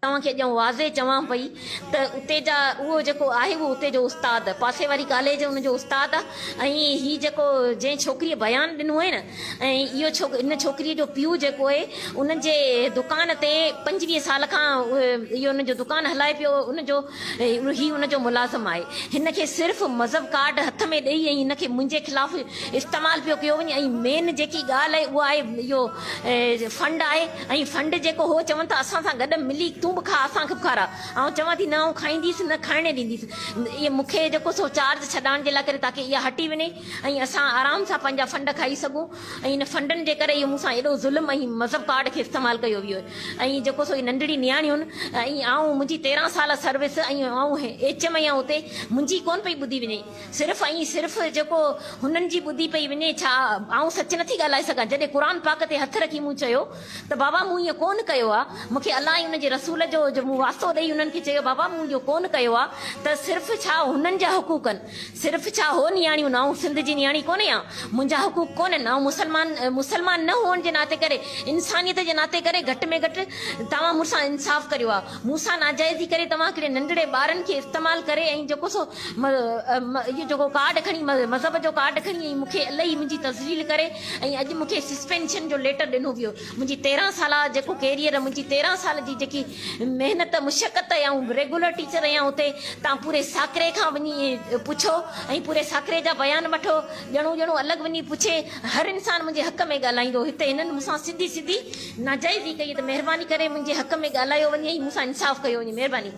तव्हांखे ॼण वाज़े चवां पई त उते जा उहो जेको आहे उहो उते जो उस्तादु पासे वारी कॉलेज उनजो उस्तादु आहे। ऐं हीअ जेको जंहिं छोकिरीअ बयानु ॾिनो आहे न, ऐं इहो इन छोकिरीअ जो पीउ जेको आहे उनजे दुकान ते 25 साल खां इहो उनजो दुकानु हलाए पियो। उनजो हीउ उनजो मुलाज़िम आहे। हिनखे सिर्फ़ु मज़हब कार्ड हथ में ॾेई ऐं हिनखे मुंहिंजे ख़िलाफ़ु इस्तेमालु पियो कयो वञे। ऐं मेन जेकी ॻाल्हि आहे उहा आहे इहो फंड आहे। ऐं फंड जेको हो चवनि था असां सां गॾु मिली तूं बि खा असांखे बि खारा। ऐं चवां थी न आउं खाईंदीसि न खाइण ॾींदीसि। इहे मूंखे जेको सो चार्ज छॾाइण जे लाइ करे ताकी इहा हटी वञे ऐं असां आराम सां पंहिंजा फंड खाई सघूं। ऐं इन फंडनि जे करे इहो मूंसां एॾो ज़ुल्म ऐं मज़हब कार्ड खे इस्तेमालु कयो वियो आहे। ऐं जेको सो नंढड़ी नियाणियूं आहिनि ऐं मुंहिंजी 13 साल सर्विस ऐं एच एम आहियां उते मुंहिंजी कोन पई ॿुधी वञे। सिर्फ़ु जेको हुननि जी ॿुधी पई वञे। छा आउं सच नथी ॻाल्हाए सघां। जॾहिं क़ुर पाक ते हथ रखी मूं चयो त बाबा मूं इहो कोन कयो आहे। मूंखे अलाह हुनजे रसूल जो मूं वास्तो ॾेई हुननि खे चयो बाबा मूं इहो कोन कयो आहे। त सिर्फ़ु छा हुननि जा हुक़ूक़ आहिनि। सिर्फ़ु छा हो नियाणियूं न आउं सिंध जी नियाणी कोन्हे आहियां। मुंहिंजा हुक़ूक़ कोन्हनि। ऐं मुसलमान न हुअण जे नाते करे इंसानियत जे नाते करे घटि में घटि तव्हां मूंसां इंसाफ़ करियो आहे। मूंसां नाजाइज़ी करे तव्हां हिकिड़े नंढड़े ॿारनि खे इस्तेमालु करे ऐं जेको सो इहो जेको कार्ड खणी मज़हब जो कार्ड खणी ऐं मूंखे इलाही मुंहिंजी तज़लील करे ऐं अॼु मूंखे सस्पेंशन जो लेटर ॾिनो वियो। मुंहिंजी 13 साल जेको कैरियर मुंहिंजी 13 साल जी जेकी महिनत मुशक़त ऐं रेगुलर टीचर आहियां उते तव्हां पूरे साकरे खां वञी पुछो ऐं पूरे साकरे जा बयान वठो। ॼणो अलॻि वञी पुछे। हर इंसान मुंहिंजे हक़ में ॻाल्हाईंदो। हिते हिननि मूंसां सिधी नाजाइज़ी कई त महिरबानी करे मुंहिंजे हक़ में ॻाल्हायो वञे ऐं मूंसां इंसाफ़ कयो वञे। महिरबानी।